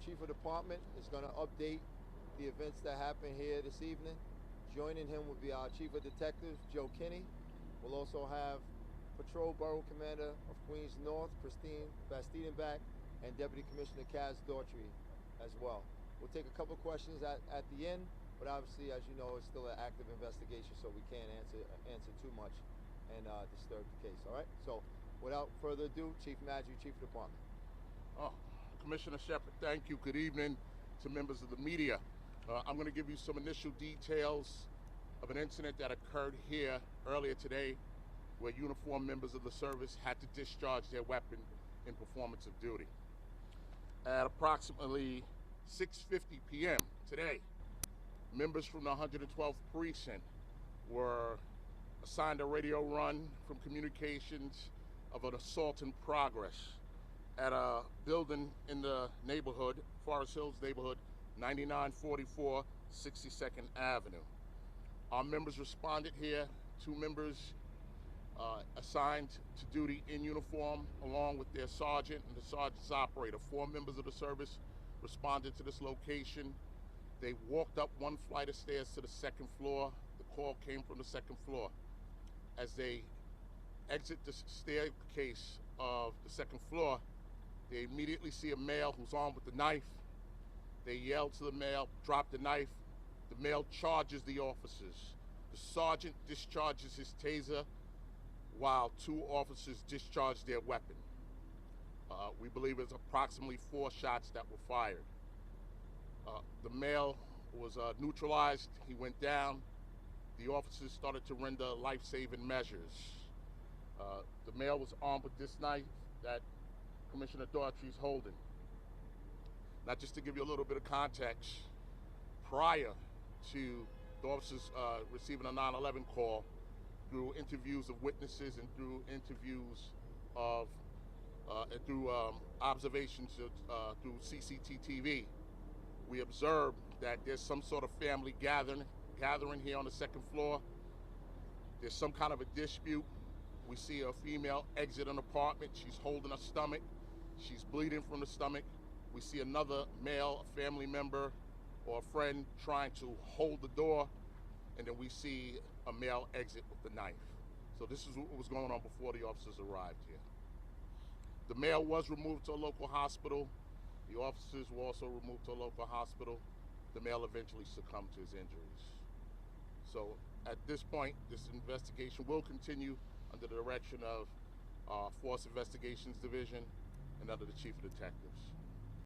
chief of department is going to update the events that happened here this evening. Joining him will be our chief of detectives, Joe Kinney. We'll also have Patrol Borough Commander of Queens North, Christine Bastidenbach, and Deputy Commissioner Kaz Daughtry as well. We'll take a couple questions at the end, but obviously, as you know, it's still an active investigation, so we can't answer too much and disturb the case, all right? So without further ado, Chief Maggi, Chief of Department. Commissioner Shepard, thank you. Good evening to members of the media. I'm going to give you some initial details of an incident that occurred here earlier today where uniformed members of the service had to discharge their weapon in performance of duty. At approximately 6:50 p.m. today, members from the 112th Precinct were assigned a radio run from communications of an assault in progress at a building in the neighborhood, Forest Hills neighborhood, 9944 62nd Avenue. Our members responded here, 2 members assigned to duty in uniform along with their sergeant and the sergeant's operator. 4 members of the service responded to this location. They walked up 1 flight of stairs to the 2nd floor. The call came from the 2nd floor. As they exit the staircase of the 2nd floor, they immediately see a male who's armed with a knife. They yell to the male, drop the knife. The male charges the officers. The sergeant discharges his taser while 2 officers discharge their weapon. We believe it's approximately 4 shots that were fired. The male was neutralized. He went down. The officers started to render life-saving measures. The male was armed with this knife that Commissioner Daughtry is holding. Now, just to give you a little bit of context, prior to the officers receiving a 911 call, through interviews of witnesses and through interviews of observations through CCTV, we observed that there's some sort of family gathering here on the 2nd floor. There's some kind of a dispute. We see a female exit an apartment. She's holding her stomach. She's bleeding from the stomach. We see another male, a family member or a friend, trying to hold the door, and then we see a male exit with the knife. So this is what was going on before the officers arrived here. The male was removed to a local hospital. The officers were also removed to a local hospital. The male eventually succumbed to his injuries. So at this point, this investigation will continue under the direction of Force Investigations Division and under the Chief of Detectives.